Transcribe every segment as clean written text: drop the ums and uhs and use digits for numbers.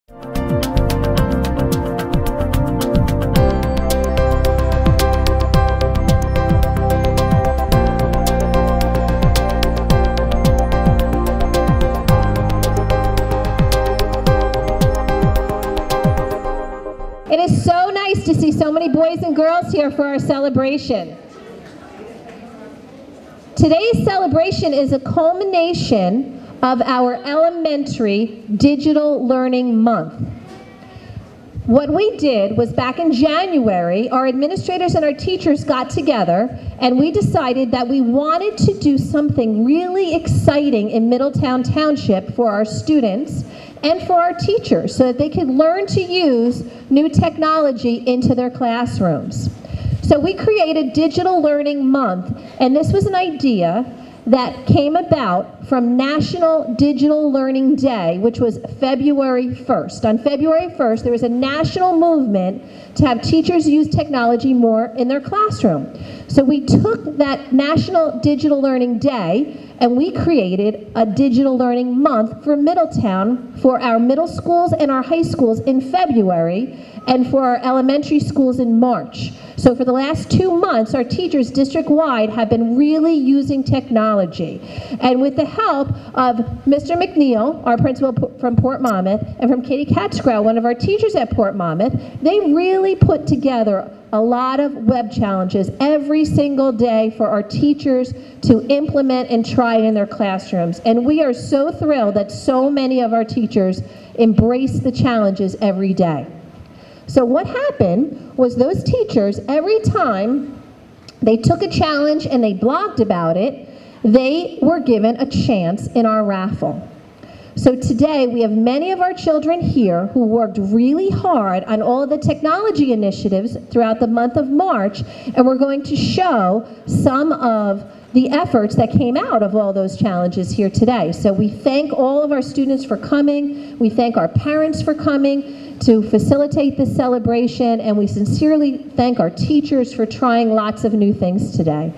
It is so nice to see so many boys and girls here for our celebration. Today's celebration is a culmination of our elementary digital learning month. What we did was back in January, our administrators and our teachers got together and we decided that we wanted to do something really exciting in Middletown Township for our students and for our teachers so that they could learn to use new technology into their classrooms. So we created Digital Learning Month, and this was an idea that came about from National Digital Learning Day, which was February 1st. On February 1st, there was a national movement to have teachers use technology more in their classroom. So we took that National Digital Learning Day and we created a Digital Learning Month for Middletown for our middle schools and our high schools in February and for our elementary schools in March. So for the last 2 months, our teachers district-wide have been really using technology. And with the help of Mr. McNeil, our principal from Port Mammoth, and from Katie Katzgrau, one of our teachers at Port Mammoth, they really put together a lot of web challenges every single day for our teachers to implement and try in their classrooms. And we are so thrilled that so many of our teachers embrace the challenges every day. So what happened was those teachers, every time they took a challenge and they blogged about it, they were given a chance in our raffle. So today we have many of our children here who worked really hard on all of the technology initiatives throughout the month of March, and we're going to show some of the efforts that came out of all those challenges here today. So we thank all of our students for coming, we thank our parents for coming to facilitate this celebration, and we sincerely thank our teachers for trying lots of new things today.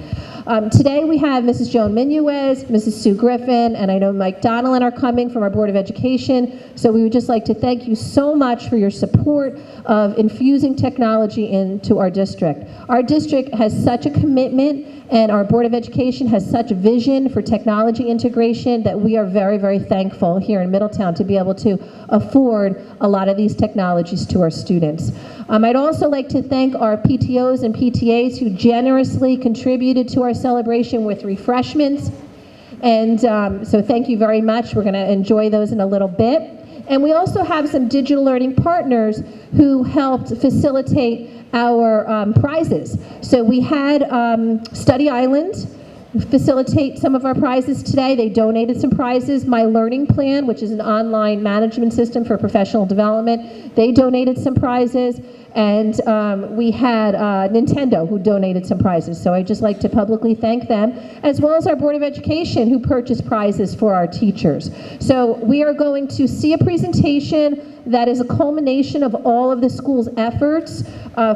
Today we have Mrs. Joan Minuez, Mrs. Sue Griffin, and I know Mike Donnellan are coming from our Board of Education. So we would just like to thank you so much for your support of infusing technology into our district. Our district has such a commitment and our Board of Education has such vision for technology integration that we are very, very thankful here in Middletown to be able to afford a lot of these technologies to our students. I'd also like to thank our PTOs and PTAs who generously contributed to our celebration with refreshments. And so thank you very much. We're going to enjoy those in a little bit. And we also have some digital learning partners who helped facilitate our prizes. So we had Study Island facilitate some of our prizes today. They donated some prizes. My Learning Plan, which is an online management system for professional development, they donated some prizes. And we had Nintendo who donated some prizes. So I'd just like to publicly thank them, as well as our Board of Education who purchased prizes for our teachers. So we are going to see a presentation that is a culmination of all of the school's efforts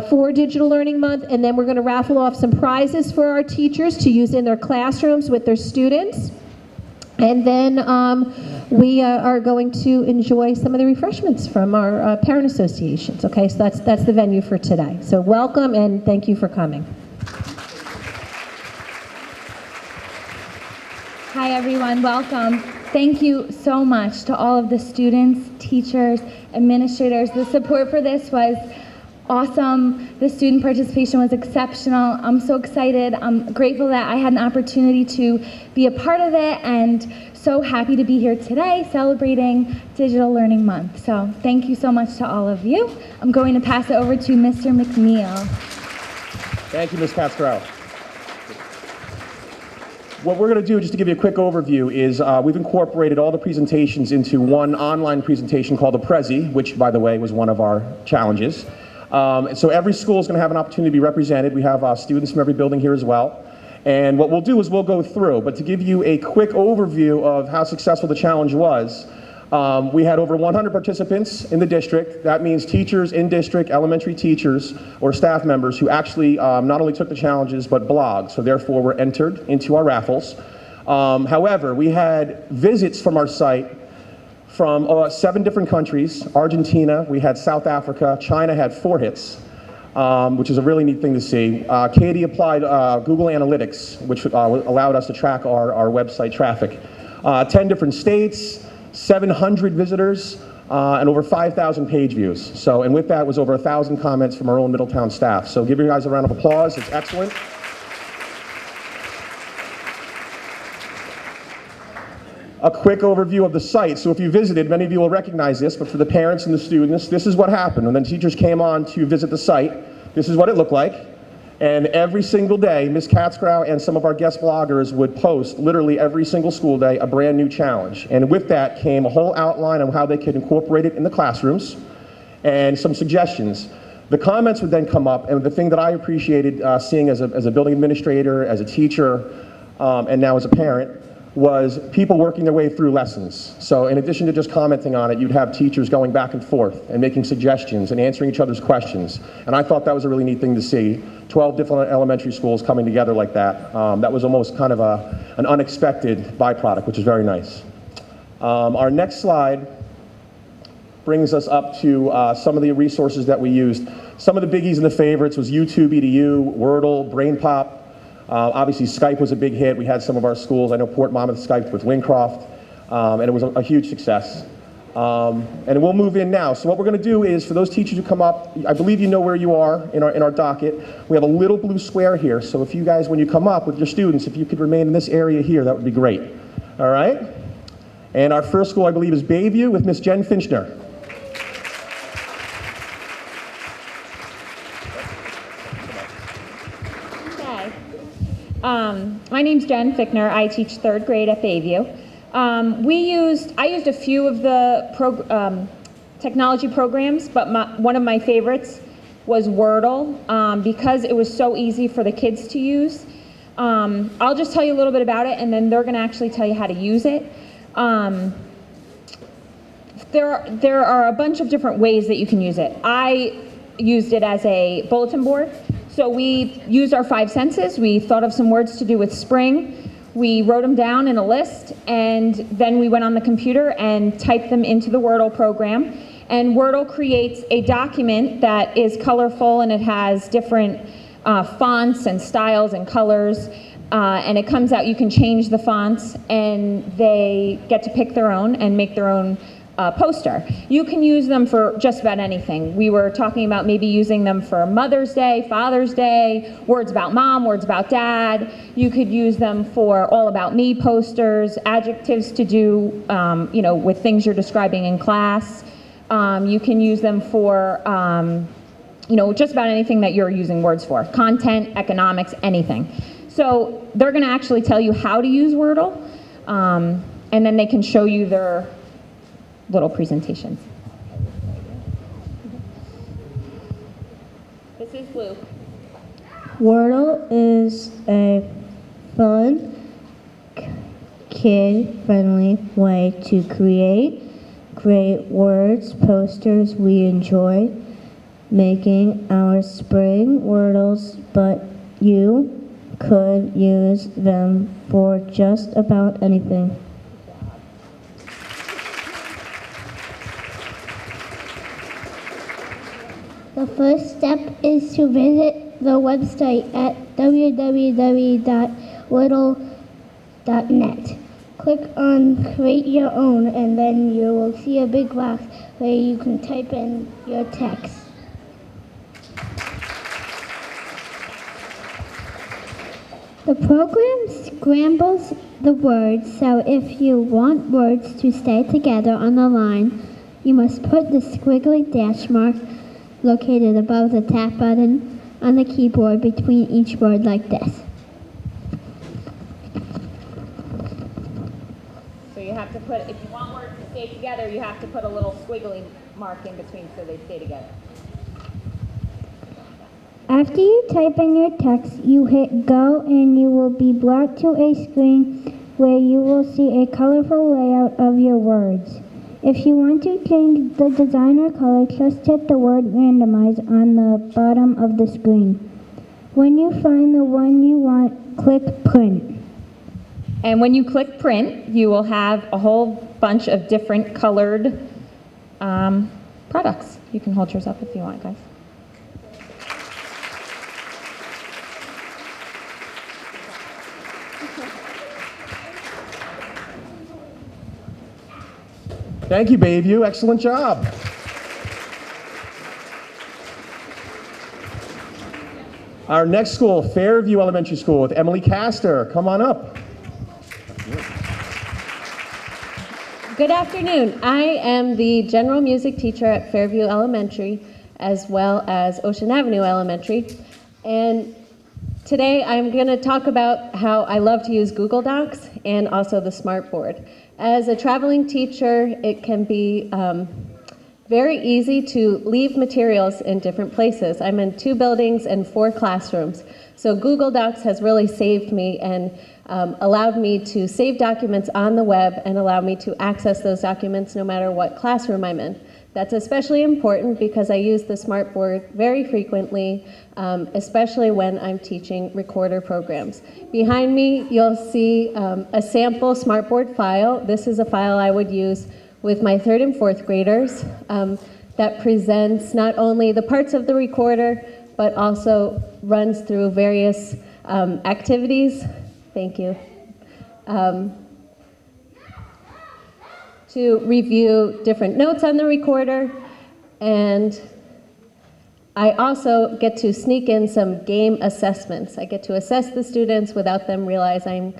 for Digital Learning Month, and then we're going to raffle off some prizes for our teachers to use in their classrooms with their students. And then we are going to enjoy some of the refreshments from our parent associations. Okay, so that's the venue for today. So welcome and thank you for coming. Hi everyone, welcome. Thank you so much to all of the students, teachers, administrators. The support for this was awesome. The student participation was exceptional. I'm so excited. I'm grateful that I had an opportunity to be a part of it, and so happy to be here today celebrating Digital Learning Month. So thank you so much to all of you. I'm going to pass it over to Mr. McNeil. Thank you, Ms. Katzgrau. What we're going to do, just to give you a quick overview, is we've incorporated all the presentations into one online presentation called the Prezi, which, by the way, was one of our challenges. So every school is going to have an opportunity to be represented. We have students from every building here as well. And what we'll do is we'll go through, but to give you a quick overview of how successful the challenge was, we had over 100 participants in the district. That means teachers in district, elementary teachers, or staff members who actually not only took the challenges, but blogged, so therefore were entered into our raffles. However, we had visits from our site from 7 different countries. Argentina, we had South Africa, China had 4 hits, which is a really neat thing to see. Katie applied Google Analytics, which allowed us to track our website traffic. 10 different states, 700 visitors, and over 5,000 page views. So, and with that was over 1,000 comments from our own Middletown staff. So give you guys a round of applause, it's excellent. A quick overview of the site. So if you visited, many of you will recognize this, but for the parents and the students, this is what happened. When the teachers came on to visit the site, this is what it looked like. And every single day, Ms. Katzgrau and some of our guest bloggers would post, literally every single school day, a brand new challenge. And with that came a whole outline on how they could incorporate it in the classrooms and some suggestions. The comments would then come up, and the thing that I appreciated seeing as a building administrator, as a teacher, and now as a parent, was people working their way through lessons. So in addition to just commenting on it, you'd have teachers going back and forth and making suggestions and answering each other's questions. And I thought that was a really neat thing to see. 12 different elementary schools coming together like that. That was almost kind of an unexpected byproduct, which is very nice. Our next slide brings us up to some of the resources that we used. Some of the biggies and the favorites was YouTube EDU, Wordle, BrainPop. Obviously, Skype was a big hit. We had some of our schools. I know Port Mammoth Skyped with Wincroft, and it was a huge success. And we'll move in now. So what we're going to do is, for those teachers who come up, I believe you know where you are in our docket. We have a little blue square here. So if you guys, when you come up with your students, if you could remain in this area here, that would be great. All right? And our first school, I believe, is Bayview with Miss Jen Finchner. My name's Jen Fickner. I teach 3rd grade at Bayview. I used a few of the technology programs, but one of my favorites was Wordle because it was so easy for the kids to use. I'll just tell you a little bit about it, and then they're going to actually tell you how to use it. There are a bunch of different ways that you can use it. I used it as a bulletin board. So we used our 5 senses. We thought of some words to do with spring. We wrote them down in a list, and then we went on the computer and typed them into the Wordle program. And Wordle creates a document that is colorful, and it has different fonts and styles and colors. And it comes out, you can change the fonts, and they get to pick their own and make their own poster. You can use them for just about anything. We were talking about maybe using them for Mother's Day, Father's Day, words about mom, words about dad. You could use them for all about me posters, adjectives to do, with things you're describing in class. You can use them for, just about anything that you're using words for. Content, economics, anything. So they're going to actually tell you how to use Wordle, and then they can show you their little presentations. This is Blue. Wordle is a fun, kid-friendly way to create words, posters. We enjoy making our spring Wordles, but you could use them for just about anything. The first step is to visit the website at www.wordle.net. Click on Create Your Own, and then you will see a big box where you can type in your text. The program scrambles the words, so if you want words to stay together on the line, you must put the squiggly dash mark located above the tap button on the keyboard between each word like this. So you have to put, if you want words to stay together, you have to put a little squiggly mark in between so they stay together. After you type in your text, you hit go and you will be brought to a screen where you will see a colorful layout of your words. If you want to change the design or color, just hit the word randomize on the bottom of the screen. When you find the one you want, click print. And when you click print, you will have a whole bunch of different colored products. You can hold yours up if you want, guys. Thank you, Bayview. Excellent job. Our next school, Fairview Elementary School, with Emily Castor. Come on up. Good afternoon. I am the general music teacher at Fairview Elementary, as well as Ocean Avenue Elementary. And today I'm going to talk about how I love to use Google Docs and also the Smartboard. As a traveling teacher, it can be very easy to leave materials in different places. I'm in 2 buildings and 4 classrooms. So Google Docs has really saved me and allowed me to save documents on the web and allow me to access those documents no matter what classroom I'm in. That's especially important because I use the Smartboard very frequently, especially when I'm teaching recorder programs. Behind me, you'll see a sample Smartboard file. This is a file I would use with my 3rd and 4th graders that presents not only the parts of the recorder, but also runs through various activities. Thank you. To review different notes on the recorder, and I also get to sneak in some game assessments. I get to assess the students without them realizing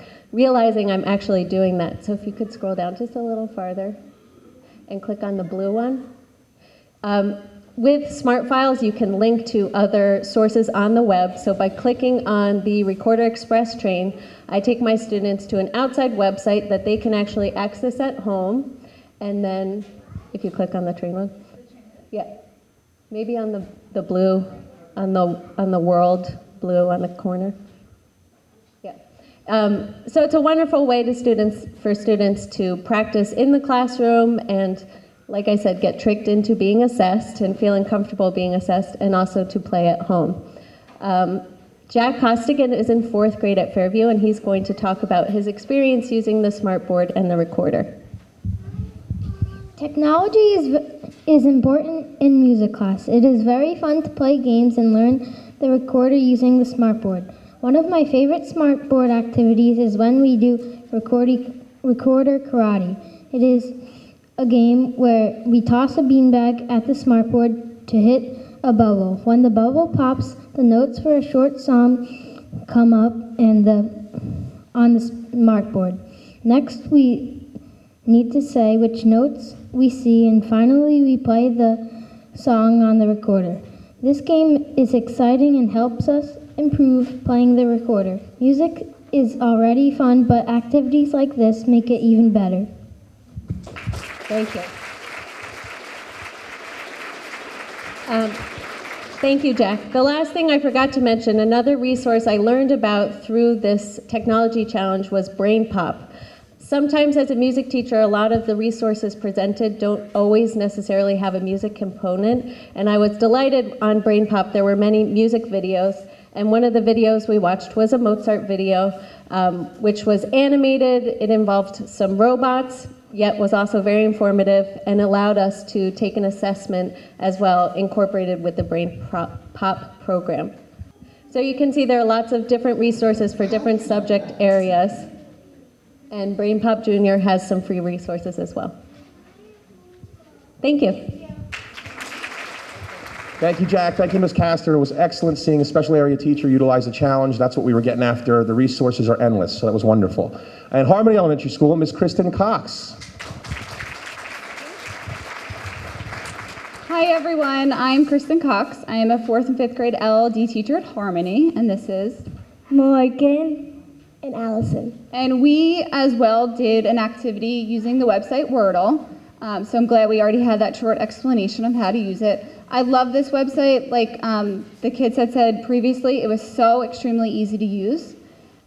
I'm actually doing that. So if you could scroll down just a little farther and click on the blue one. With Smart Files, you can link to other sources on the web. So by clicking on the Recorder Express train, I take my students to an outside website that they can actually access at home. And then, if you click on the train one, yeah, maybe on the blue, on the world blue on the corner. Yeah. So it's a wonderful way for students to practice in the classroom and, like I said, get tricked into being assessed and feeling comfortable being assessed, and also to play at home. Jack Costigan is in 4th grade at Fairview, and he's going to talk about his experience using the Smartboard and the recorder. Technology is important in music class. It is very fun to play games and learn the recorder using the Smartboard. One of my favorite Smartboard activities is when we do recorder karate. It is a game where we toss a beanbag at the Smartboard to hit a bubble. When the bubble pops, the notes for a short song come up on the Smartboard. Next, we need to say which notes we see, and finally we play the song on the recorder. This game is exciting and helps us improve playing the recorder. Music is already fun, but activities like this make it even better. Thank you. Thank you, Jack. The last thing I forgot to mention, another resource I learned about through this technology challenge was Brain Pop. Sometimes as a music teacher, a lot of the resources presented don't always necessarily have a music component, and I was delighted on Brain Pop. There were many music videos, and one of the videos we watched was a Mozart video, which was animated. It involved some robots, yet was also very informative and allowed us to take an assessment as well, incorporated with the Brain Pop program. So you can see there are lots of different resources for different subject areas. And Brain Pop Junior has some free resources as well. Thank you. Thank you, Jack. Thank you, Ms. Castor. It was excellent seeing a special area teacher utilize the challenge. That's what we were getting after. The resources are endless, so that was wonderful. And Harmony Elementary School, Ms. Kristen Cox. Hi, everyone. I'm Kristen Cox. I am a 4th and 5th grade LLD teacher at Harmony, and this is Morgan and Allison. And we, as well, did an activity using the website Wordle. So I'm glad we already had that short explanation of how to use it. I love this website. Like the kids had said previously, it was so extremely easy to use.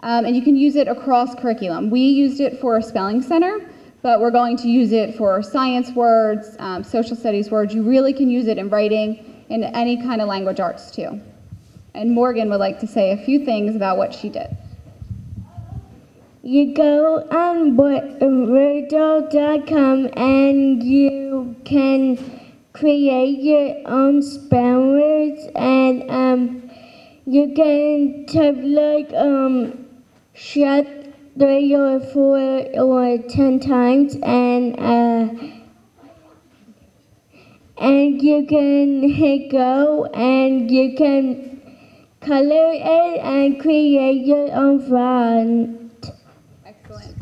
And you can use it across curriculum. We used it for a spelling center, but we're going to use it for science words, social studies words. You really can use it in writing, in any kind of language arts too. And Morgan would like to say a few things about what she did. You go on Wordle.com and you can create your own spell words, and you can type like shut 3 or 4 or 10 times, and you can hit go, and you can color it and create your own font. Excellent.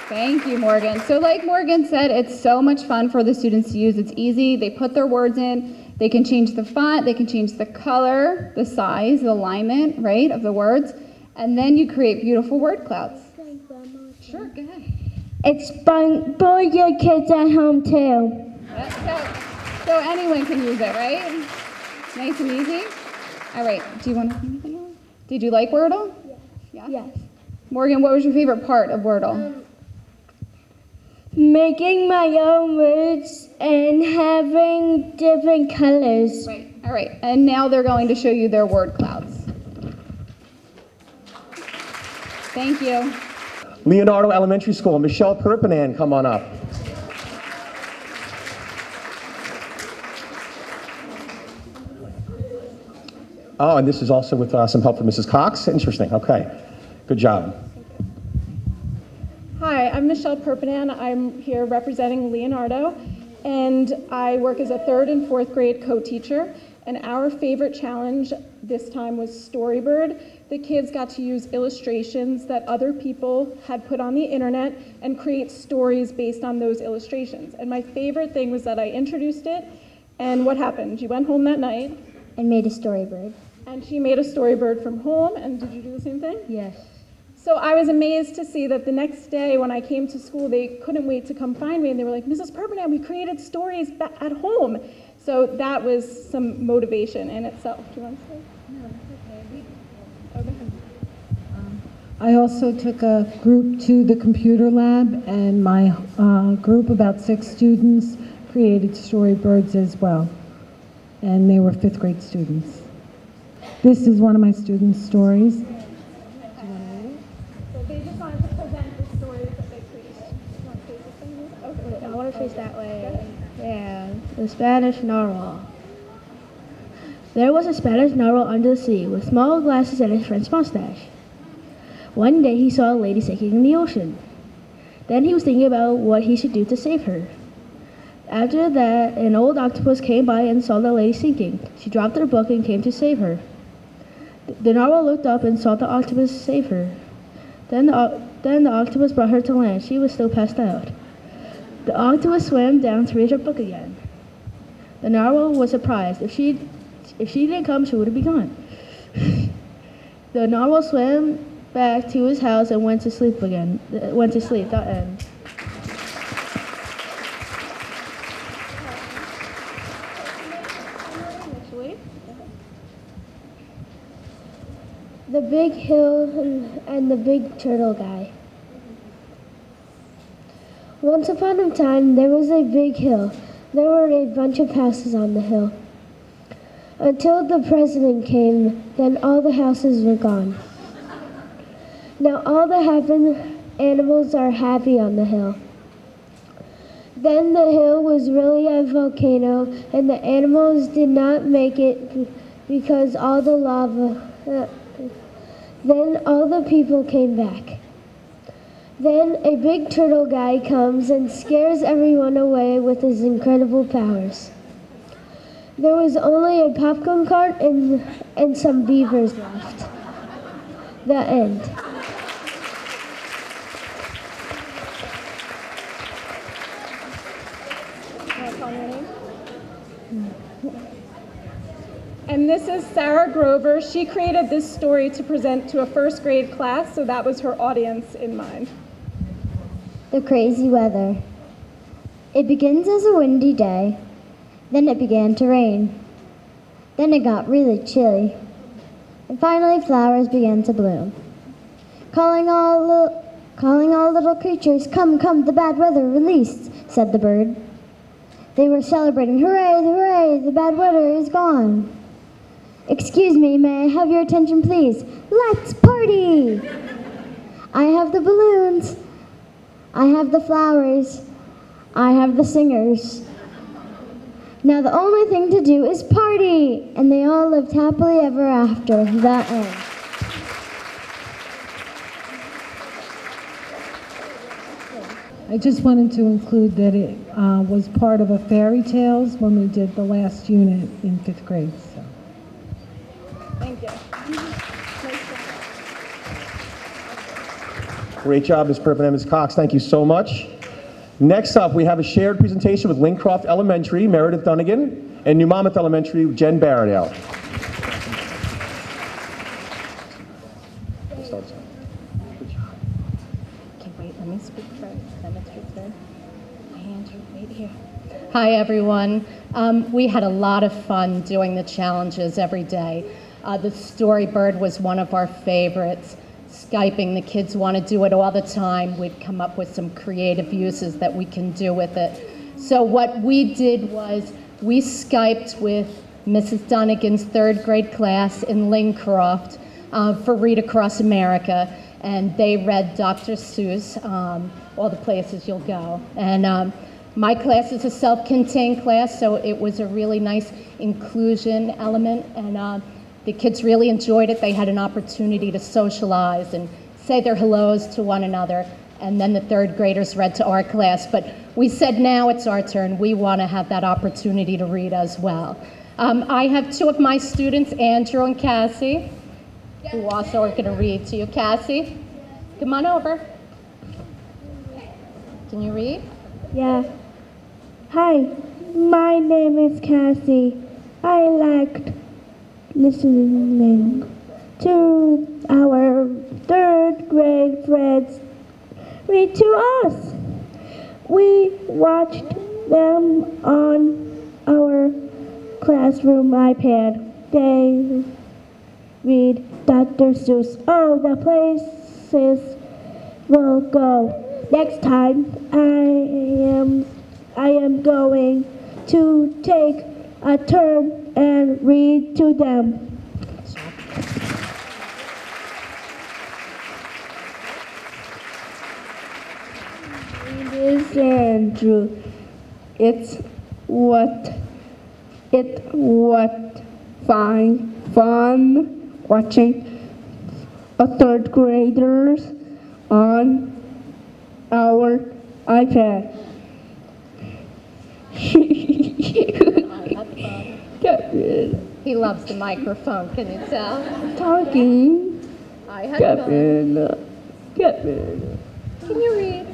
Thank you, Morgan. So like Morgan said, it's so much fun for the students to use. It's easy. They put their words in. They can change the font. They can change the color, the size, the alignment, right, of the words. And then you create beautiful word clouds. Sure, go ahead. It's fun for your kids at home too. So anyone can use it, right? Nice and easy. All right. Do you want to say anything else? Did you like Wordle? Yes. Yeah? Yes. Morgan, what was your favorite part of Wordle? Making my own words and having different colors. Right. All right. And now they're going to show you their word clouds. Thank you. Leonardo Elementary School, Michelle Perpinan, come on up. Oh, and this is also with some help from Mrs. Cox. Interesting. Okay. Good job. Hi, I'm Michelle Perpinan. I'm here representing Leonardo, and I work as a 3rd and 4th grade co-teacher. And our favorite challenge this time was Storybird. The kids got to use illustrations that other people had put on the internet and create stories based on those illustrations. And my favorite thing was that I introduced it, and what happened? You went home that night. And made a storybird. And she made a storybird from home, and did you do the same thing? Yes. So I was amazed to see that the next day when I came to school, they couldn't wait to come find me, and they were like, Mrs. Perpinan, we created stories at home. So that was some motivation in itself. Do you want to say? No, it's okay. I also took a group to the computer lab, and my group, about 6 students, created storybirds as well. And they were 5th grade students. This is one of my students' stories. So they just wanted to present the stories that they created. You want to face this thing? Okay. I want to face that way. Yeah, the Spanish narwhal. There was a Spanish narwhal under the sea with small glasses and a French mustache. One day he saw a lady sinking in the ocean. Then he was thinking about what he should do to save her. After that, an old octopus came by and saw the lady sinking. She dropped her book and came to save her. The narwhal looked up and saw the octopus save her. Then the octopus brought her to land. She was still passed out. The octopus swam down to read her book again. The narwhal was surprised. If she didn't come, she would have been gone. The narwhal swam back to his house and went to sleep again. Went to sleep. That end. The big hill and the big turtle guy. Once upon a time, there was a big hill. There were a bunch of houses on the hill. Until the president came, then all the houses were gone. Now all the animals are happy on the hill. Then the hill was really a volcano, and the animals did not make it because all the lava. Then all the people came back. Then a big turtle guy comes and scares everyone away with his incredible powers. There was only a popcorn cart and some beavers left. The end. And this is Sarah Grover. She created this story to present to a 1st grade class, so that was her audience in mind. The crazy weather. It begins as a windy day. Then it began to rain. Then it got really chilly. And finally flowers began to bloom. Calling all little creatures, come, come, the bad weather released, said the bird. They were celebrating, hooray, hooray, the bad weather is gone. Excuse me, may I have your attention, please? Let's party! I have the balloons. I have the flowers. I have the singers. Now the only thing to do is party! And they all lived happily ever after. The end. I just wanted to include that it was part of a fairy tales when we did the last unit in 5th grade. So. Thank you. Great job, Ms. Perpin and Ms. Cox. Thank you so much. Next up, we have a shared presentation with Lincroft Elementary, Meredith Dunnigan, and New Mammoth Elementary, Jen Barradale. Okay, wait, let me speak first. Let me speak first. My hands are right here. Hi, everyone. We had a lot of fun doing the challenges every day. The Storybird was one of our favorites. Skyping, the kids want to do it all the time. We've come up with some creative uses that we can do with it. So what we did was we Skyped with Mrs. Dunnigan's 3rd grade class in Lincroft for Read Across America, and they read Dr. Seuss, All the Places You'll Go. And my class is a self-contained class, so it was a really nice inclusion element, and the kids really enjoyed it. They had an opportunity to socialize and say their hellos to one another, and then the 3rd graders read to our class. But we said now it's our turn. We want to have that opportunity to read as well. I have 2 of my students, Andrew and Cassie, who also are going to read to you. Cassie, come on over. Can you read? Yeah. Hi, my name is Cassie. I liked listening to our 3rd grade friends read to us. We watched them on our classroom iPad. They read Dr. Seuss, All the Places We'll Go. Next time, I am going to take a turn and read to them. My name is Andrew. It's what fun watching a 3rd graders on our iPad. He loves the microphone, can you tell? Talking. I had fun. Can Can you read?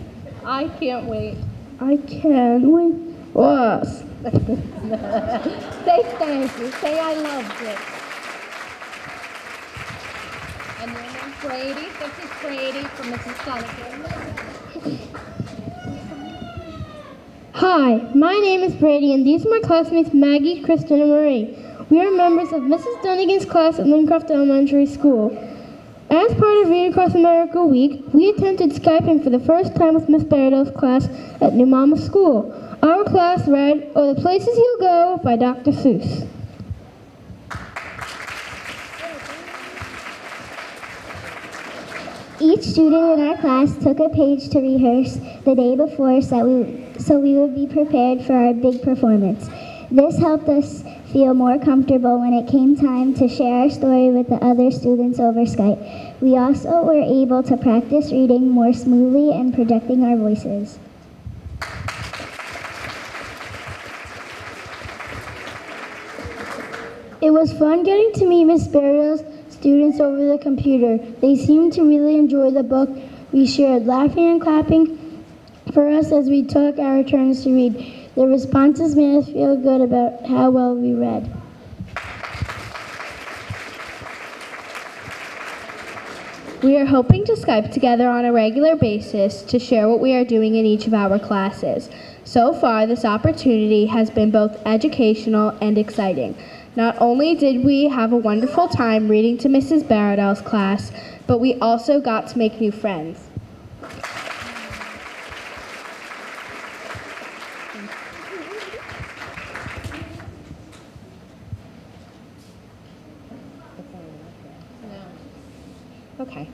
I can't wait. I can wait. Us. Say thank you. Say I loved it. And your name's Brady. This is Brady from Mrs. Dunnigan. Hi, my name is Brady, and these are my classmates Maggie, Kristen, and Marie. We are members of Mrs. Dunnigan's class at Lincroft Elementary School. As part of Read Across America Week, we attempted Skyping for the first time with Miss Barradale's class at New Mammoth School. Our class read Oh, the Places You'll Go by Dr. Seuss. Each student in our class took a page to rehearse the day before so we would be prepared for our big performance. This helped us feel more comfortable when it came time to share our story with the other students over Skype. We also were able to practice reading more smoothly and projecting our voices. It was fun getting to meet Miss Barradale's students over the computer. They seemed to really enjoy the book. We shared laughing and clapping for us as we took our turns to read. The responses made us feel good about how well we read. We are hoping to Skype together on a regular basis to share what we are doing in each of our classes. So far, this opportunity has been both educational and exciting. Not only did we have a wonderful time reading to Mrs. Barradale's class, but we also got to make new friends. Okay.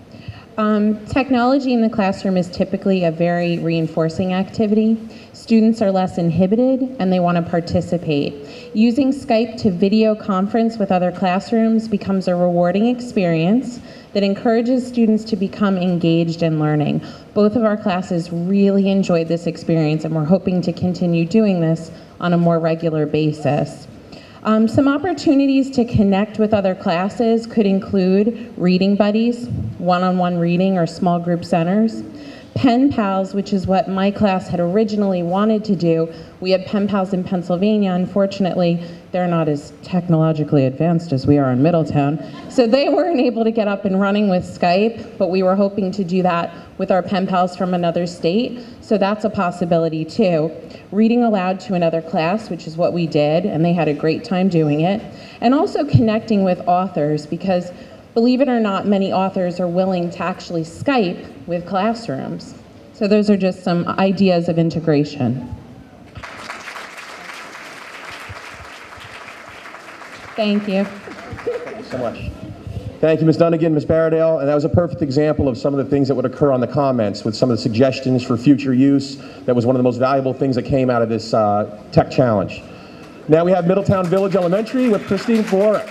Technology in the classroom is typically a very reinforcing activity. Students are less inhibited and they want to participate. Using Skype to video conference with other classrooms becomes a rewarding experience that encourages students to become engaged in learning. Both of our classes really enjoyed this experience and we're hoping to continue doing this on a more regular basis. Some opportunities to connect with other classes could include reading buddies, one-on-one reading or small group centers, pen pals, which is what my class had originally wanted to do. We had pen pals in Pennsylvania. Unfortunately, they're not as technologically advanced as we are in Middletown, so they weren't able to get up and running with Skype, but we were hoping to do that with our pen pals from another state, so that's a possibility too. Reading aloud to another class, which is what we did, and they had a great time doing it, and also connecting with authors, because believe it or not, many authors are willing to actually Skype with classrooms. So those are just some ideas of integration. Thank you. Thank you so much. Thank you, Ms. Dunnigan, Ms. Baradale, and that was a perfect example of some of the things that would occur on the comments with some of the suggestions for future use. That was one of the most valuable things that came out of this tech challenge. Now we have Middletown Village Elementary with Christine Florick.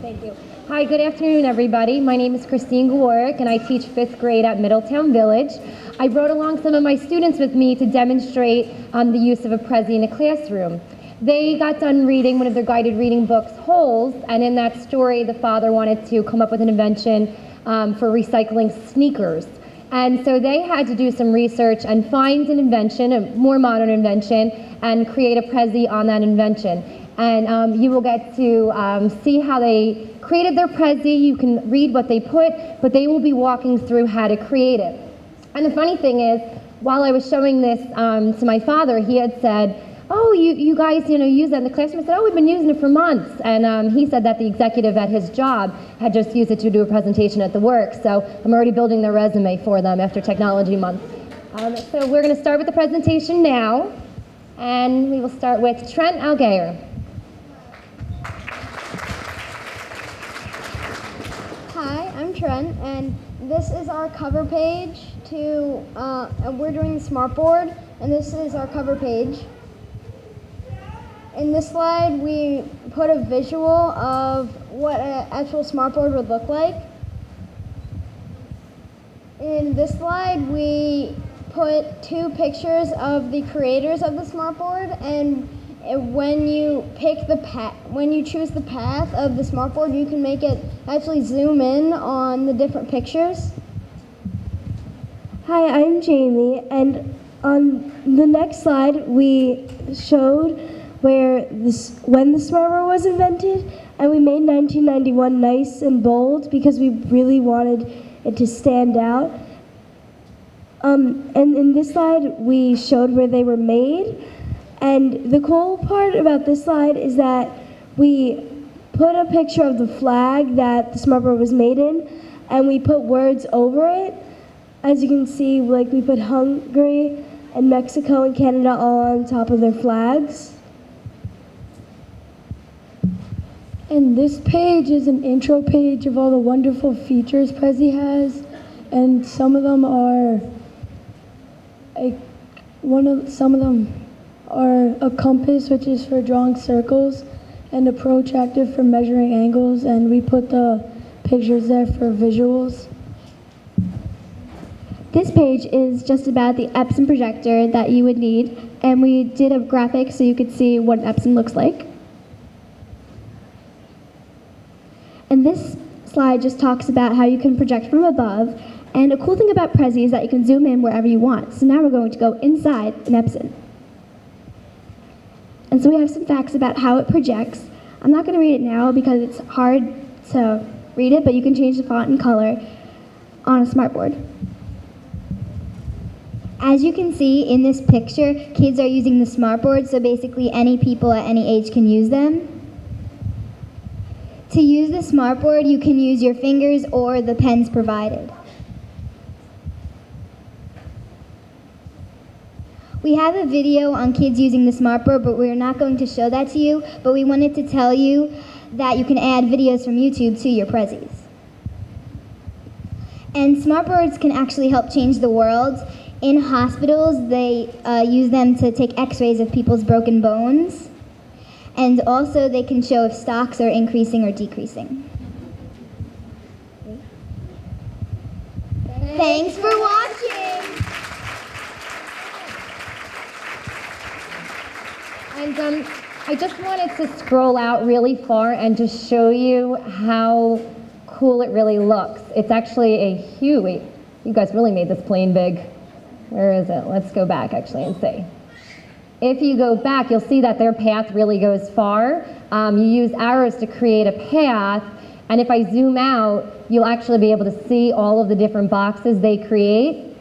Thank you. Hi, good afternoon, everybody. My name is Christine Gaworick, and I teach 5th grade at Middletown Village. I brought along some of my students with me to demonstrate the use of a Prezi in a classroom. They got done reading one of their guided reading books, Holes, and in that story, the father wanted to come up with an invention for recycling sneakers. And so they had to do some research and find an invention, a more modern invention, and create a Prezi on that invention. And you will get to see how they created their Prezi. You can read what they put, but they will be walking through how to create it. And the funny thing is, while I was showing this to my father, he had said, oh, you guys, use that in the classroom. I said, oh, we've been using it for months. And he said that the executive at his job had just used it to do a presentation at the work. So I'm already building their resume for them after Technology Month. So we're going to start with the presentation now. And we will start with Trent Algayer. Hi, I'm Trent, and this is our cover page to, we're doing the Smartboard, and this is our cover page. In this slide, we put a visual of what an actual Smartboard would look like. In this slide, we put 2 pictures of the creators of the Smartboard, and when you choose the path of the Smartboard, you can make it actually zoom in on the different pictures. Hi, I'm Jamie, and on the next slide, we showed when the Smartboard was invented, and we made 1991 nice and bold because we really wanted it to stand out. And in this slide, we showed where they were made. And the cool part about this slide is that we put a picture of the flag that the Smartboard was made in, and we put words over it. As you can see, we put Hungary and Mexico and Canada all on top of their flags. And this page is an intro page of all the wonderful features Prezi has, and some of them are a compass, which is for drawing circles, and a protractor for measuring angles, and we put the pictures there for visuals. This page is just about the Epson projector that you would need, and we did a graphic so you could see what Epson looks like. And this slide just talks about how you can project from above, and a cool thing about Prezi is that you can zoom in wherever you want. So now we're going to go inside an Epson. And so we have some facts about how it projects. I'm not going to read it now because it's hard to read it, but you can change the font and color on a Smartboard. As you can see in this picture, kids are using the Smartboard, so basically any people at any age can use them. To use the Smartboard, you can use your fingers or the pens provided. We have a video on kids using the Smartboard, but we're not going to show that to you, but we wanted to tell you that you can add videos from YouTube to your Prezis. And Smartboards can actually help change the world. In hospitals, they use them to take x-rays of people's broken bones. And also they can show if stocks are increasing or decreasing. Thanks for watching! And I just wanted to scroll out really far and just show you how cool it really looks. It's actually a huge, wait, you guys really made this plane big. Where is it? Let's go back actually and see. If you go back, you'll see that their path really goes far. You use arrows to create a path, and if I zoom out, you'll actually be able to see all of the different boxes they create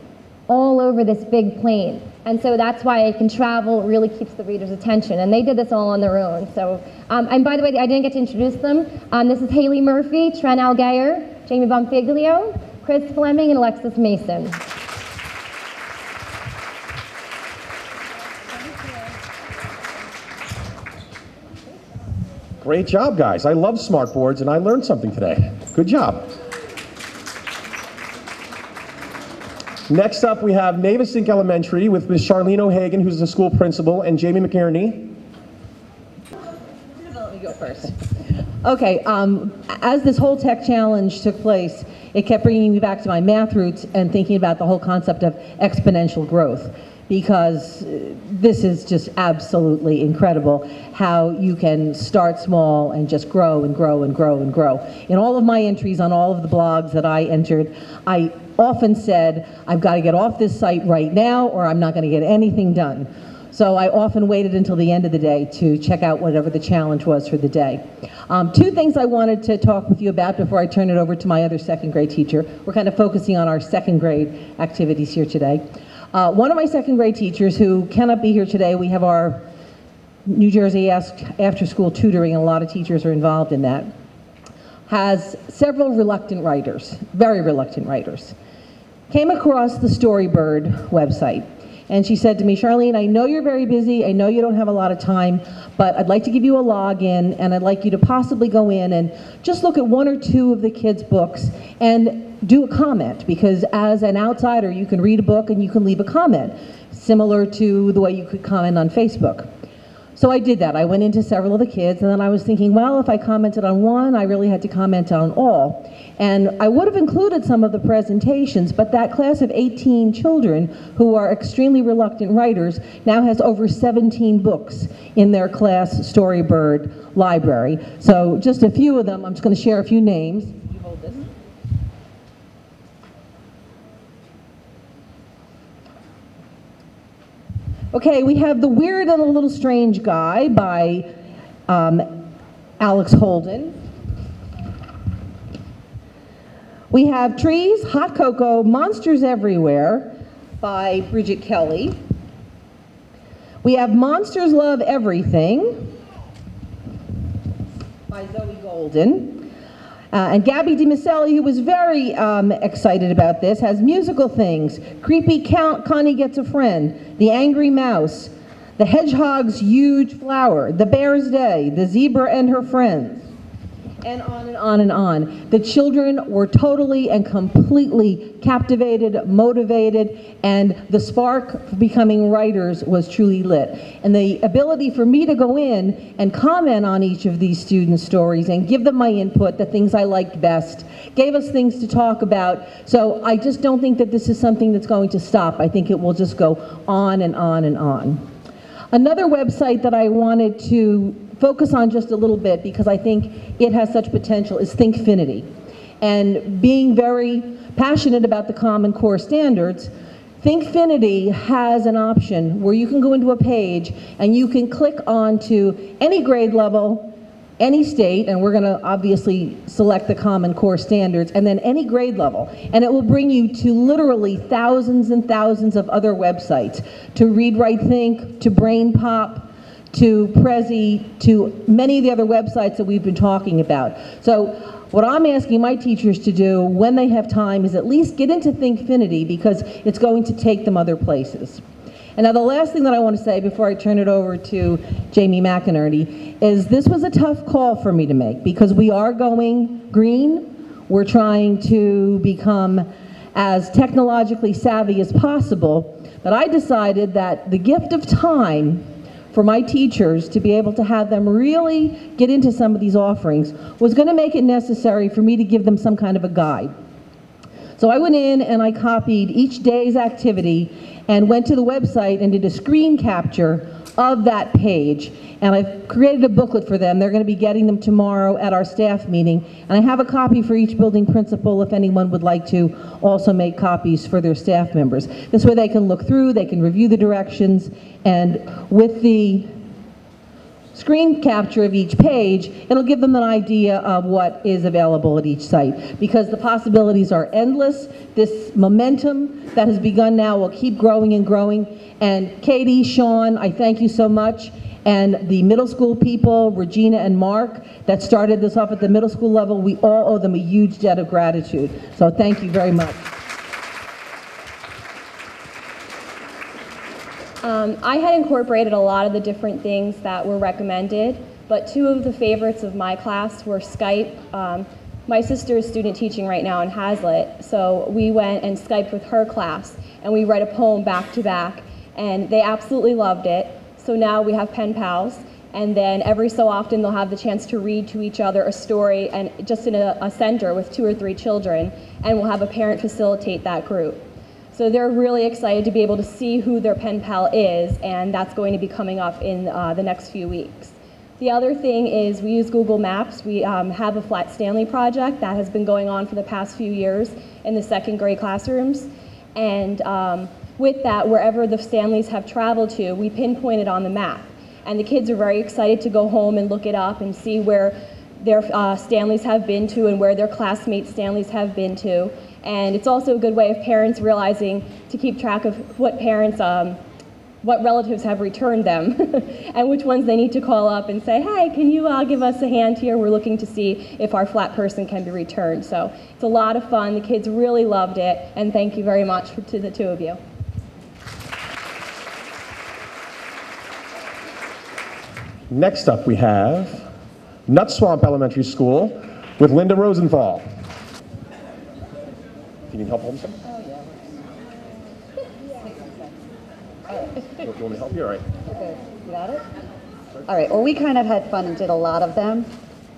all over this big plane. And so that's why it can travel, it really keeps the reader's attention. And they did this all on their own. So, and by the way, I didn't get to introduce them. This is Haley Murphy, Trent Algeyer, Jamie Bonfiglio, Chris Fleming, and Alexis Mason. Great job, guys. I love Smartboards, and I learned something today. Good job. Next up, we have Navesink Elementary with Ms. Charlene O'Hagan, who's the school principal, and Jamie McNerney. Let me go first. Okay, as this whole tech challenge took place, it kept bringing me back to my math roots and thinking about the whole concept of exponential growth, because this is just absolutely incredible how you can start small and just grow and grow and grow and grow. In all of my entries on all of the blogs that I entered, I often said, I've got to get off this site right now or I'm not going to get anything done. So I often waited until the end of the day to check out whatever the challenge was for the day. Two things I wanted to talk with you about before I turn it over to my other second grade teacher. We're kind of focusing on our second grade activities here today. One of my second grade teachers who cannot be here today, we have our New Jersey after school tutoring, and a lot of teachers are involved in that, has several reluctant writers, very reluctant writers. Came across the Storybird website, and she said to me, Charlene, I know you're very busy, I know you don't have a lot of time, but I'd like to give you a login, and I'd like you to possibly go in and just look at one or two of the kids' books and do a comment, because as an outsider, you can read a book and you can leave a comment, similar to the way you could comment on Facebook. So I did that. I went into several of the kids, and then I was thinking, well, if I commented on one, I really had to comment on all. And I would have included some of the presentations, but that class of 18 children who are extremely reluctant writers now has over 17 books in their class Storybird library. So just a few of them, I'm just going to share a few names. You hold this. Okay, we have The Weird and a Little Strange Guy by Alex Holden. We have Trees, Hot Cocoa, Monsters Everywhere by Bridget Kelly. We have Monsters Love Everything by Zoe Golden. And Gabby DiMaselli, who was very excited about this, has Musical Things, Creepy Connie Gets a Friend, The Angry Mouse, The Hedgehog's Huge Flower, The Bear's Day, The Zebra and Her Friends, and on and on and on. The children were totally and completely captivated, motivated, and the spark for becoming writers was truly lit. And the ability for me to go in and comment on each of these students' stories and give them my input, the things I liked best, gave us things to talk about. So I just don't think that this is something that's going to stop. I think it will just go on and on and on. Another website that I wanted to focus on just a little bit, because I think it has such potential, is ThinkFinity. And being very passionate about the Common Core standards, ThinkFinity has an option where you can go into a page and you can click on to any grade level, any state, and we're going to obviously select the Common Core standards, and then any grade level. And it will bring you to literally thousands and thousands of other websites, to Read, Write, Think, to Brain Pop, to Prezi, to many of the other websites that we've been talking about. So what I'm asking my teachers to do when they have time is at least get into ThinkFinity, because it's going to take them other places. And now the last thing that I want to say before I turn it over to Jamie McInerney is this was a tough call for me to make because we are going green. We're trying to become as technologically savvy as possible, but I decided that the gift of time for my teachers to be able to have them really get into some of these offerings was going to make it necessary for me to give them some kind of a guide. So I went in and I copied each day's activity and went to the website and did a screen capture of that page. And I've created a booklet for them. They're going to be getting them tomorrow at our staff meeting. And I have a copy for each building principal if anyone would like to also make copies for their staff members. This way they can look through, they can review the directions, and with the screen capture of each page, it'll give them an idea of what is available at each site. Because the possibilities are endless. This momentum that has begun now will keep growing and growing. And Katie, Sean, I thank you so much. And the middle school people, Regina and Mark, that started this off at the middle school level, we all owe them a huge debt of gratitude. So thank you very much. I had incorporated a lot of the different things that were recommended, but two of the favorites of my class were Skype. My sister is student teaching right now in Hazlitt, so we went and Skyped with her class, and we read a poem back to back, and they absolutely loved it. So now we have pen pals, and then every so often they'll have the chance to read to each other a story, and just in a center with 2 or 3 children, and we'll have a parent facilitate that group. So they're really excited to be able to see who their pen pal is, and that's going to be coming up in the next few weeks. The other thing is we use Google Maps. We have a Flat Stanley project that has been going on for the past few years in the 2nd grade classrooms. And with that, wherever the Stanleys have traveled to, we pinpoint it on the map. And the kids are very excited to go home and look it up and see where their Stanleys have been to and where their classmates' Stanleys have been to. And it's also a good way of parents realizing to keep track of what parents, what relatives have returned them and which ones they need to call up and say, hey, can you give us a hand here? We're looking to see if our flat person can be returned. So it's a lot of fun. The kids really loved it. And thank you very much to the 2 of you. Next up we have Nut Swamp Elementary School with Linda Rosenthal. Do you need help holding something? Oh, yeah. You want me to help you? All right. Okay, you got it? All right, well, we kind of had fun and did a lot of them,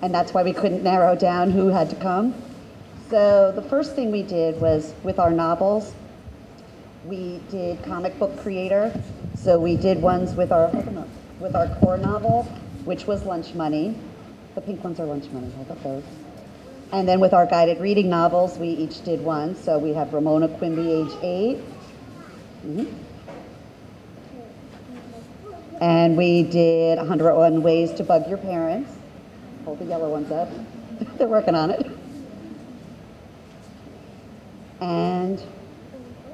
and that's why we couldn't narrow down who had to come. So the first thing we did was with our novels, we did comic book creator. So we did ones with our core novel, which was Lunch Money. The pink ones are Lunch Money, hold up those. And then with our guided reading novels, we each did one. So we have Ramona Quimby, age 8. And we did 101 Ways to Bug Your Parents. Hold the yellow ones up. They're working on it. And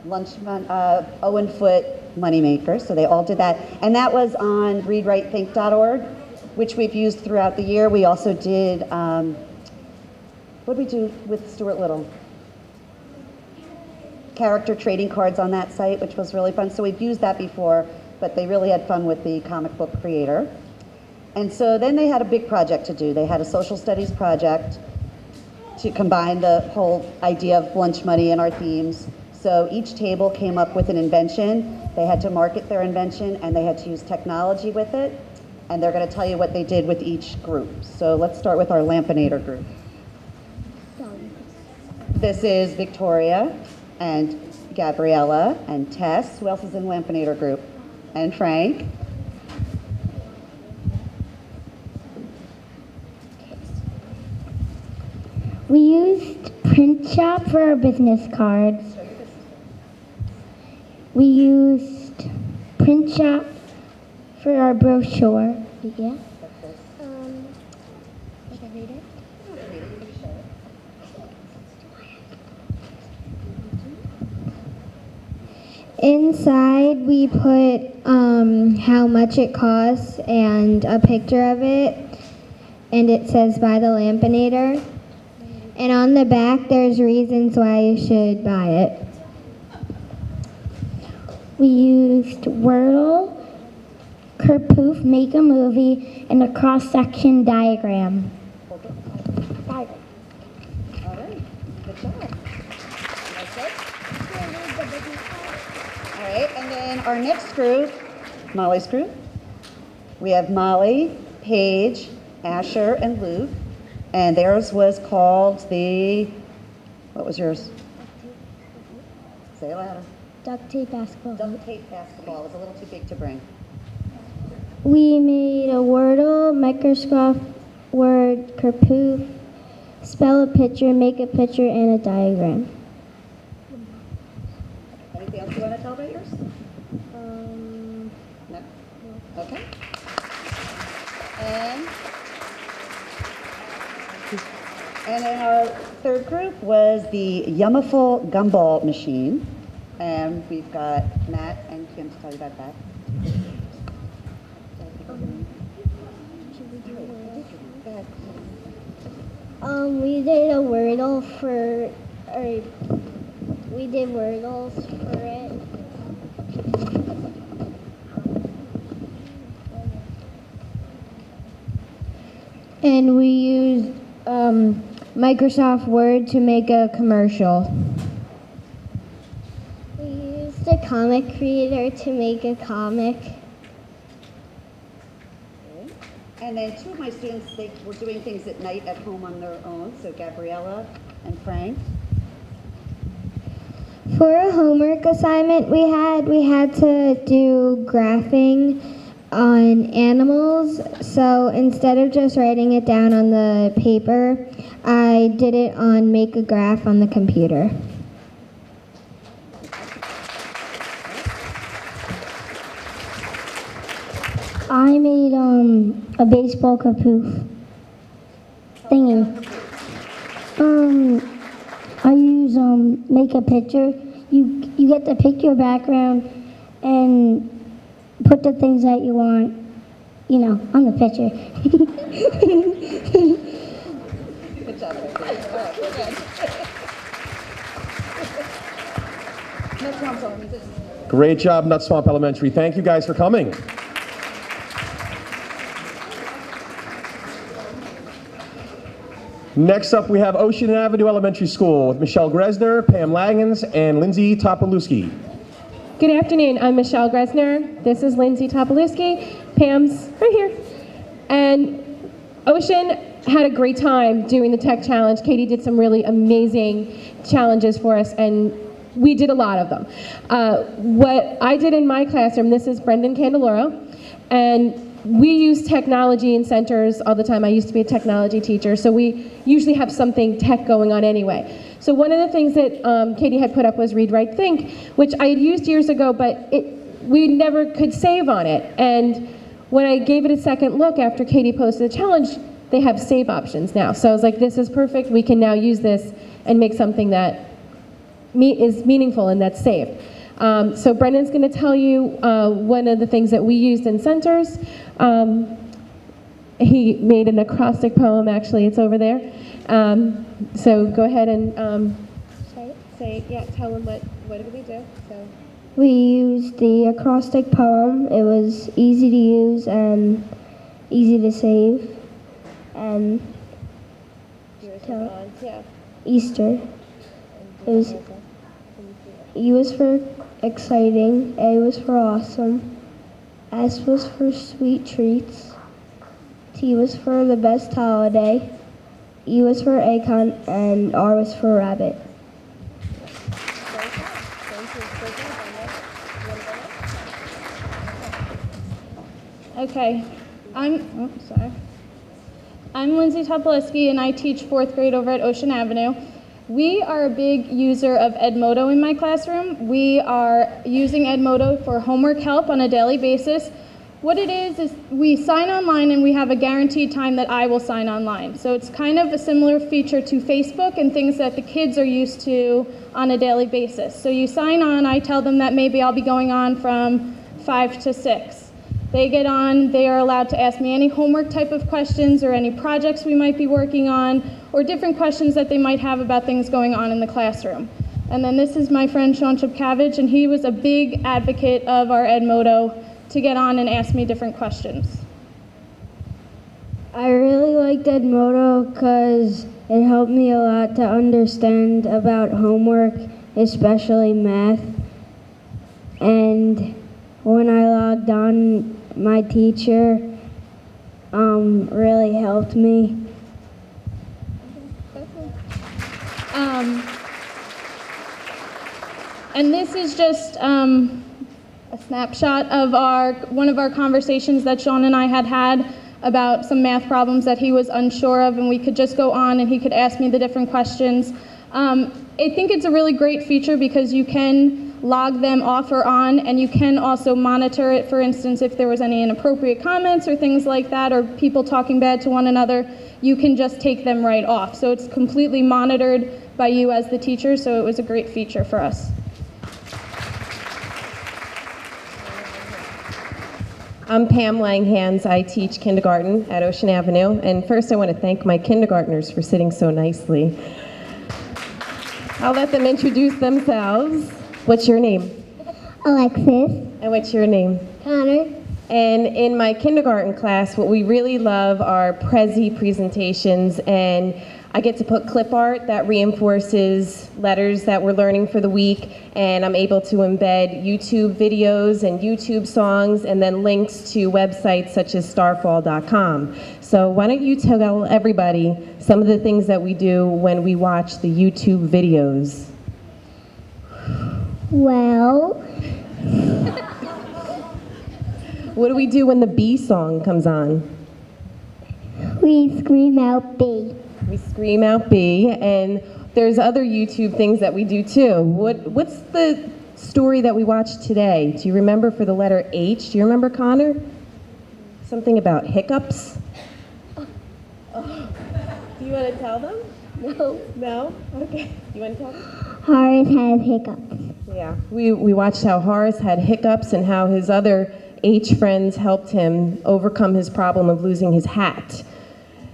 Owen Foote Moneymaker. So they all did that. And that was on readwritethink.org, which we've used throughout the year. We also did... what did we do with Stuart Little? Character trading cards on that site, which was really fun. So we've used that before, but they really had fun with the comic book creator. And so then they had a big project to do. They had a social studies project to combine the whole idea of lunch money and our themes. So each table came up with an invention. They had to market their invention, and they had to use technology with it. And they're going to tell you what they did with each group. So let's start with our Lampinator group. This is Victoria and Gabriella and Tess. Who else is in Lampinator group? And Frank. We used Print Shop for our business cards. We used Print Shop for our brochure. Yeah. Should I read it? Inside we put how much it costs and a picture of it, and it says buy the Lampinator. And on the back there's reasons why you should buy it. We used Wordle, Kerpoof, Make a Movie, and a cross-section diagram. All right, good job. All right, and then our next group, Molly's group. We have Molly, Paige, Asher, and Luke, and theirs was called what was yours? Say it louder. Duct tape basketball. Duct tape basketball. It was a little too big to bring. We made a Wordle, Microsoft Word, Kerpoof, spell a picture, make a picture, and a diagram. Anything else you want to tell about yours? No? Okay. And then our third group was the Yummiful Gumball Machine. And we've got Matt and Kim to tell you about that. We did a Wordle we did Wordles for it. And we used Microsoft Word to make a commercial. We used a comic creator to make a comic. And then two of my students, they were doing things at night at home on their own, so Gabriella and Frank. For a homework assignment we had to do graphing on animals. So instead of just writing it down on the paper, I did it on Make a Graph on the computer. I made a baseball Kerpoof thingy. I use make a picture. You get to pick your background and put the things that you want, on the picture. Good job, everybody. All right, we're good. Next one, sorry. Great job, Nut Swamp Elementary. Thank you guys for coming. Next up, we have Ocean Avenue Elementary School with Michelle Gresner, Pam Langens, and Lindsay Topolewski. Good afternoon. I'm Michelle Gresner. This is Lindsay Topolewski. Pam's right here. And Ocean had a great time doing the tech challenge. Katie did some really amazing challenges for us, and we did a lot of them. What I did in my classroom, this is Brendan Candeloro, and we use technology in centers all the time. I used to be a technology teacher, so we usually have something tech going on anyway. So one of the things that Katie had put up was Read, Write, Think, which I had used years ago, but we never could save on it. And when I gave it a second look after Katie posted the challenge, they have save options now. So I was like, this is perfect. We can now use this and make something that is meaningful and that's saved. So Brendan's going to tell you one of the things that we used in centers. He made an acrostic poem, actually, it's over there. So go ahead and tell him what did we do? So. We used the acrostic poem. It was easy to use and easy to save. And Easter. It was E was for exciting, A was for awesome, S was for sweet treats, T was for the best holiday, E was for acorn, and R was for rabbit. Okay, I'm Lindsay Topolewski, and I teach 4th grade over at Ocean Avenue. We are a big user of Edmodo in my classroom. We are using Edmodo for homework help on a daily basis. What it is we sign online and we have a guaranteed time that I will sign online. So it's kind of a similar feature to Facebook and things that the kids are used to on a daily basis. So you sign on, I tell them that maybe I'll be going on from 5 to 6. They get on, they are allowed to ask me any homework type of questions or any projects we might be working on, or different questions that they might have about things going on in the classroom. And then this is my friend Sean Chipkavich, and he was a big advocate of our Edmodo to get on and ask me different questions. I really liked Edmodo because it helped me a lot to understand about homework, especially math. And when I logged on, my teacher really helped me. And this is just a snapshot of one of our conversations that Sean and I had about some math problems that he was unsure of, and we could just go on and he could ask me the different questions. I think it's a really great feature because you can log them off or on, and you can also monitor it. For instance, if there was any inappropriate comments or things like that, or people talking bad to one another, you can just take them right off. So it's completely monitored by you as the teacher, so it was a great feature for us. I'm Pam Langhans. I teach kindergarten at Ocean Avenue. And first I want to thank my kindergartners for sitting so nicely. I'll let them introduce themselves. What's your name? Alexis. And what's your name? Connor. And in my kindergarten class, what we really love are Prezi presentations, and I get to put clip art that reinforces letters that we're learning for the week, and I'm able to embed YouTube videos and YouTube songs and then links to websites such as starfall.com. So why don't you tell everybody some of the things that we do when we watch the YouTube videos? Well, what do we do when the B song comes on? we scream out B. We scream out B, and there's other YouTube things that we do too. What's the story that we watched today? Do you remember for the letter H? Do you remember, Connor? Something about hiccups? Oh. Do you want to tell them? No. No? Okay. You want to tell them? Horace has hiccups. Yeah. We watched how Horace had hiccups and how his other H friends helped him overcome his problem of losing his hat.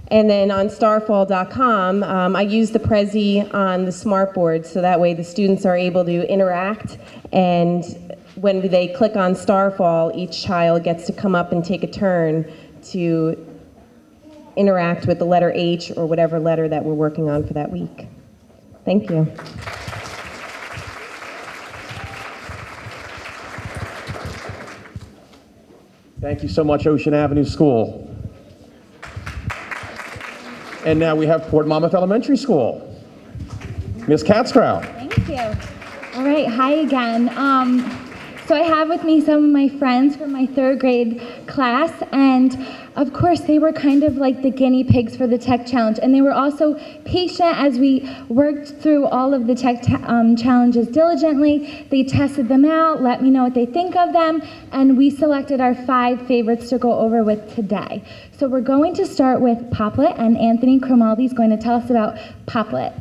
And then on starfall.com, I use the Prezi on the Smartboard, so that way the students are able to interact, and when they click on Starfall, each child gets to come up and take a turn to interact with the letter H or whatever letter that we're working on for that week. Thank you. Thank you so much, Ocean Avenue School. And now we have Port Mammoth Elementary School. Ms. Katzgrau. Thank you. All right, hi again. So I have with me some of my friends from my 3rd grade class, and of course they were kind of like the guinea pigs for the tech challenge, and they were also patient as we worked through all of the tech challenges diligently. They tested them out, let me know what they think of them, and we selected our 5 favorites to go over with today. So we're going to start with Poplet, and Anthony Cromaldi is going to tell us about Poplet.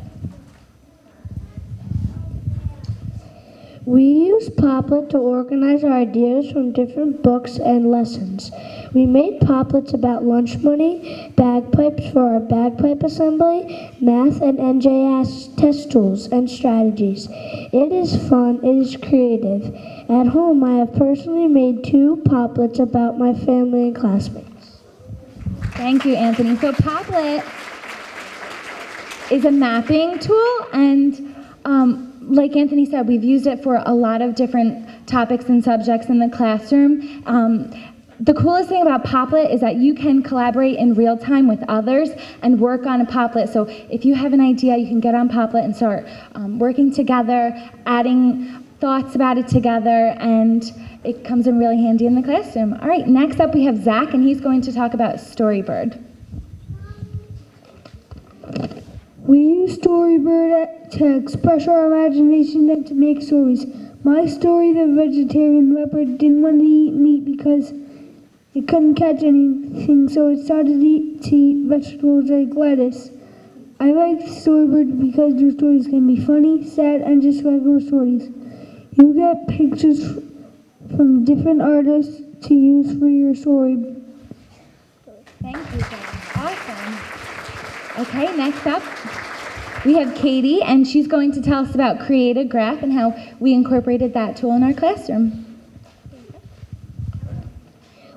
We use Poplet to organize our ideas from different books and lessons. We made Poplets about lunch money, bagpipes for our bagpipe assembly, math and NJS test tools and strategies. It is fun, it is creative. At home, I have personally made 2 Poplets about my family and classmates. Thank you, Anthony. So Poplet is a mapping tool, and like Anthony said, we've used it for a lot of different topics and subjects in the classroom. The coolest thing about Poplet is that you can collaborate in real time with others and work on a Poplet. So if you have an idea, you can get on Poplet and start working together, adding thoughts about it together, and it comes in really handy in the classroom. All right, next up we have Zach, and he's going to talk about Storybird. We use Storybird to express our imagination and to make stories. My story, the vegetarian leopard didn't want to eat meat because it couldn't catch anything, so it started to eat vegetables like lettuce. I like Storybird because their stories can be funny, sad, and just regular stories. You get pictures from different artists to use for your story. Thank you, Zach. Awesome. Okay, next up, we have Katie, and she's going to tell us about Create a Graph and how we incorporated that tool in our classroom.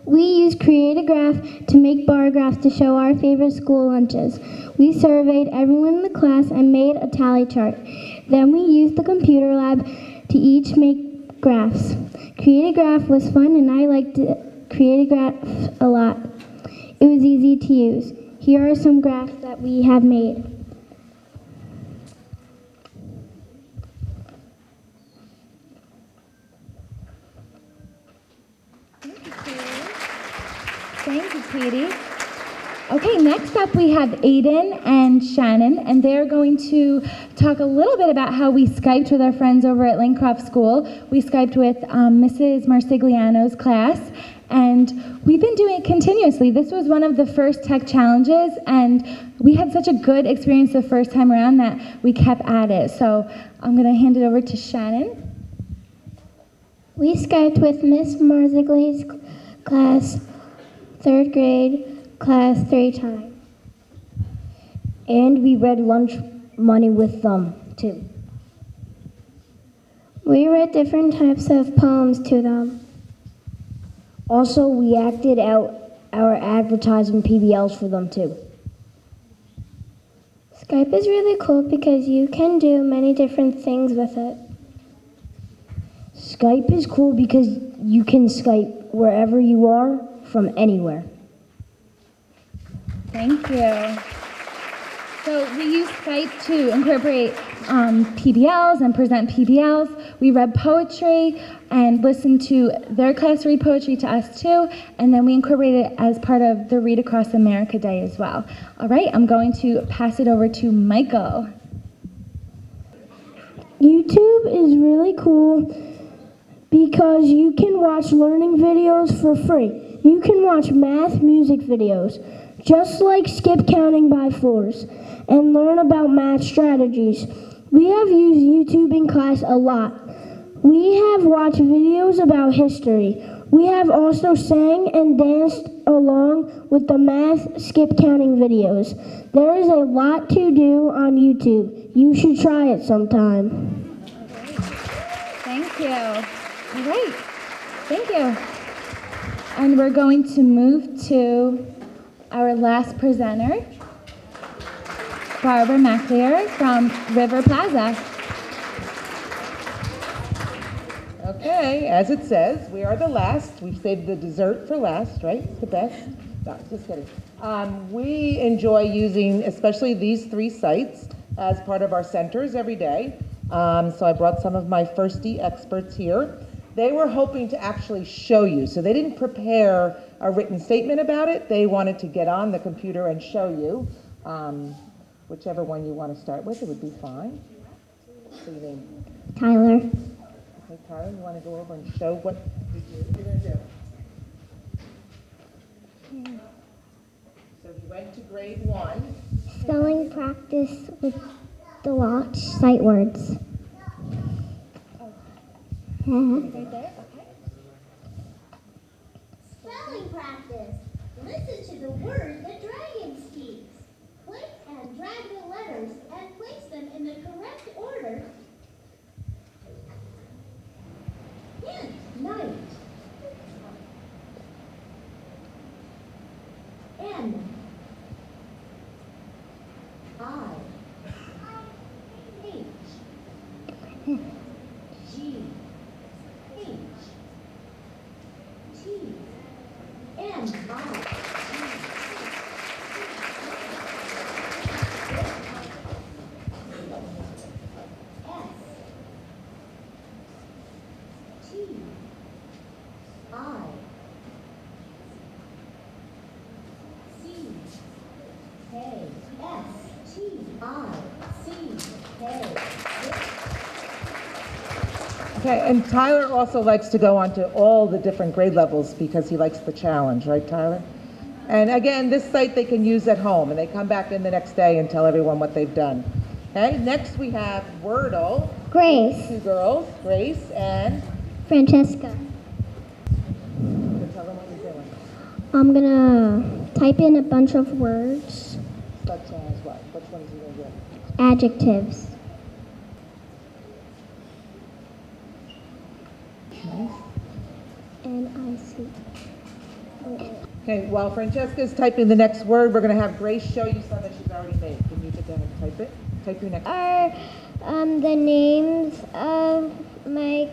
We use Create a Graph to make bar graphs to show our favorite school lunches. We surveyed everyone in the class and made a tally chart. Then we used the computer lab to each make graphs. Create a Graph was fun, and I liked Create a Graph a lot. It was easy to use. Here are some graphs that we have made. Thank you, Katie. Okay, next up we have Aiden and Shannon, and they're going to talk a little bit about how we Skyped with our friends over at Lincroft School. We Skyped with Mrs. Marsigliano's class, and we've been doing it continuously. This was one of the first tech challenges, and we had such a good experience the first time around that we kept at it. So I'm going to hand it over to Shannon. We Skyped with Miss Marsigli's class, 3rd grade, class 3 times. And we read lunch money with them, too. We read different types of poems to them. Also, we acted out our advertising PBLs for them, too. Skype is really cool because you can do many different things with it. Skype is cool because you can Skype wherever you are from anywhere. Thank you. So we use Skype to incorporate PBLs and present PBLs. We read poetry and listened to their class read poetry to us too, and then we incorporated it as part of the Read Across America Day as well. All right, I'm going to pass it over to Michael. YouTube is really cool because you can watch learning videos for free. You can watch math music videos, just like skip counting by 4s, and learn about math strategies. We have used YouTube in class a lot. We have watched videos about history. We have also sang and danced along with the math skip counting videos. There is a lot to do on YouTube. You should try it sometime. Thank you. All right, thank you. And we're going to move to our last presenter, Barbara McLear from River Plaza. Okay, as it says, we are the last. We've saved the dessert for last, right? The best? No, just kidding. We enjoy using especially these 3 sites as part of our centers every day. So I brought some of my First D experts here. They were hoping to actually show you. So they didn't prepare a written statement about it. They wanted to get on the computer and show you. Whichever one you want to start with, it would be fine. What's your name? Tyler. Okay, Tyler, you want to go over and show what you're going to do? So you went to grade 1. Spelling practice with the watch sight words. Right there, okay. Spelling practice. Listen to the word the dragon speaks. Click and drag the letters and place them in the correct order. Hint, night. N. I. H. G. H. T. N. I. Okay, and Tyler also likes to go on to all the different grade levels because he likes the challenge, right, Tyler? And again, this site they can use at home, and they come back in the next day and tell everyone what they've done. Okay, next we have Wordle. Grace. 2 girls, Grace and Francesca. Tell them what you're doing. I'm gonna type in a bunch of words. Such as what? Which ones are you going to do? Adjectives. N-I-C. Okay, while Francesca's typing the next word, we're going to have Grace show you some that she's already made. Can you get down and type it? Type your next Are the names of my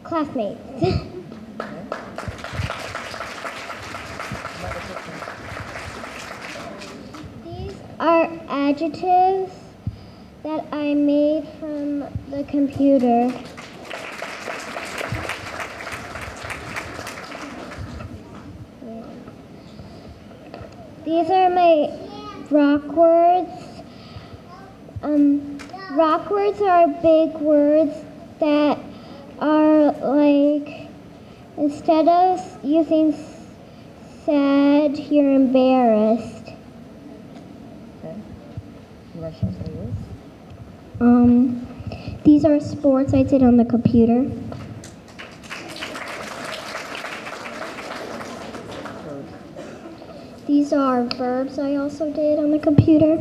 classmates. These are adjectives that I made from the computer. These are my rock words. Rock words are big words that are like, instead of using sad, you're embarrassed. Okay. You want to show some of yours? These are sports I did on the computer. These are verbs I also did on the computer.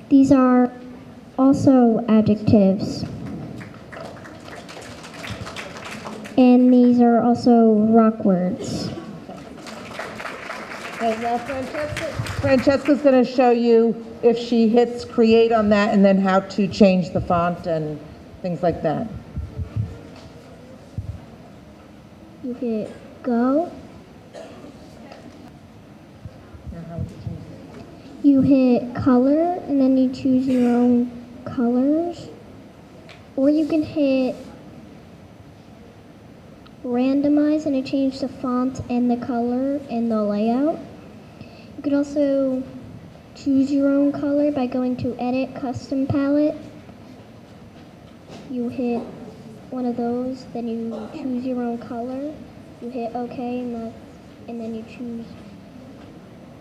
These are also adjectives. And these are also rock words. Okay, now Francesca's going to show you if she hits create on that and then how to change the font and things like that. You hit go. You hit color and then you choose your own colors. Or you can hit randomize and it changes the font and the color and the layout. You could also choose your own color by going to edit custom palette. You hit one of those, then you choose your own color. You hit OK and then you choose.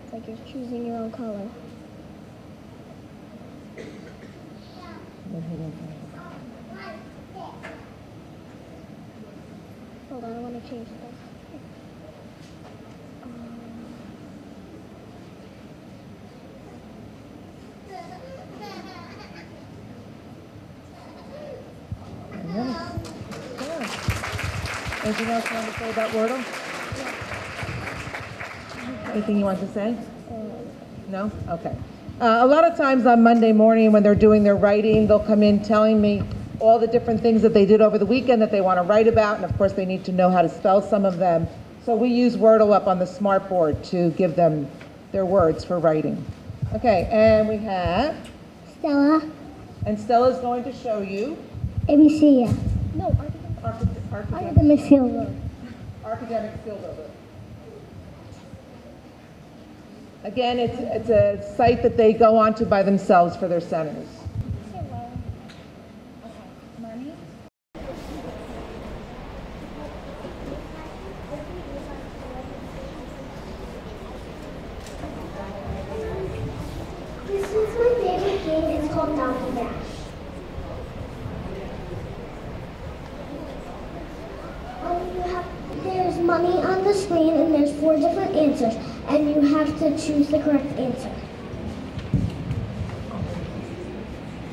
It's like you're choosing your own color. Hold on, I want to change this. Anything else you want to say about Wordle? Anything you want to say? No? Okay. A lot of times on Monday morning when they're doing their writing, they'll come in telling me all the different things that they did over the weekend that they want to write about, and of course they need to know how to spell some of them. So we use Wordle up on the Smartboard to give them their words for writing. Okay, and we have Stella. And Stella's going to show you ABC. No, academic skill builder. Academic skill builder. Again, it's a site that they go onto by themselves for their centers. This is my favorite game. It's called Mountain Dash. There's money on the screen and there's 4 different answers and you have to choose the correct answer.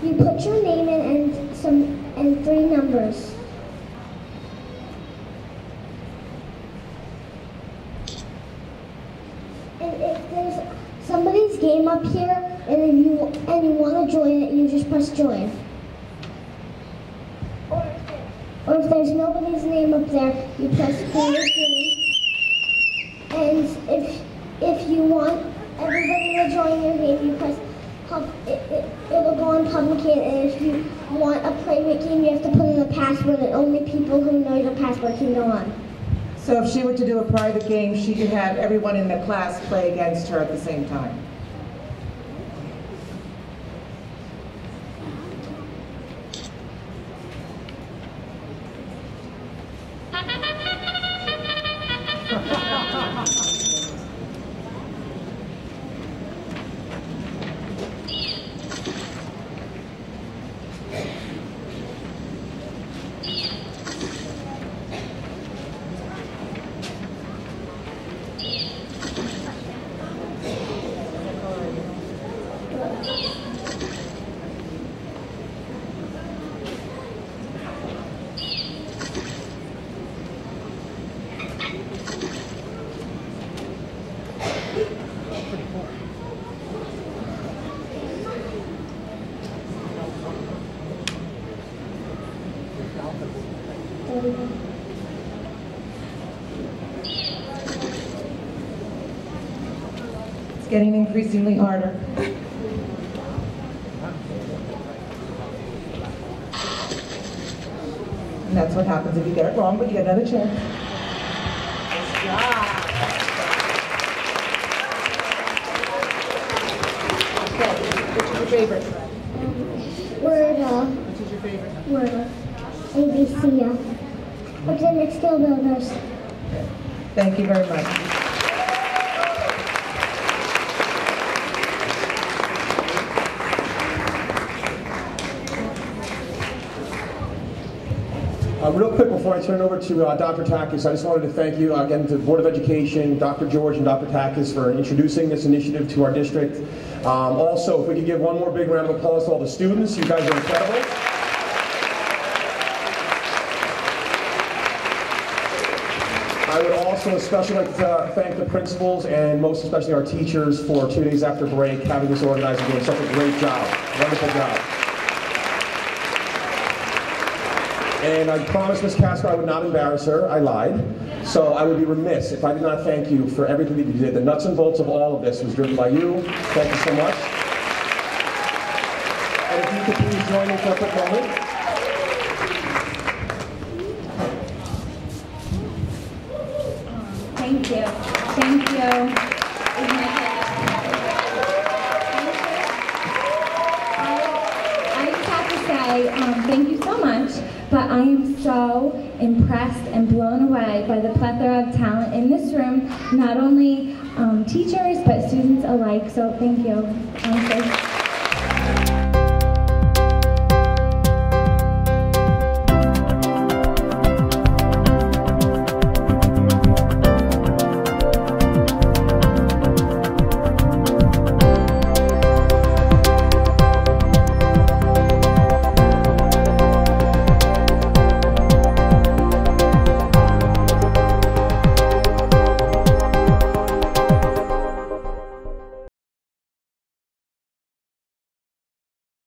You put your name in and 3 numbers. And if there's somebody's game up here and you want to join it, you just press join. Or if there's nobody's name up there, you press create game. And if you want everybody to join your game, you press it'll go on public game. And if you want a private game, you have to put in the password, and only people who know your password can go on. So if she were to do a private game, she could have everyone in the class play against her at the same time. It's getting increasingly harder. And that's what happens if you get it wrong, but you get another chance. Nice job. Okay, which is your favorite? Wordle. Which is your favorite? Wordle. ABC, yeah. Academic skill builders. Thank you very much. Real quick before I turn it over to Dr. Takis, I just wanted to thank you again to the Board of Education, Dr. George and Dr. Takis for introducing this initiative to our district. Also, if we could give one more big round of applause to all the students, you guys are incredible. I would also especially like to thank the principals and most especially our teachers for 2 days after break having this organized and doing such a great job. Wonderful job. And I promised Ms. Casper I would not embarrass her. I lied. So I would be remiss if I did not thank you for everything that you did. The nuts and bolts of all of this was driven by you. Thank you so much. And if you could please join me for a quick moment. Thank you. Thank you. I just have to say thank you so much, but I am so impressed and blown away by the plethora of talent in this room, not only teachers, but students alike, so thank you. I'm so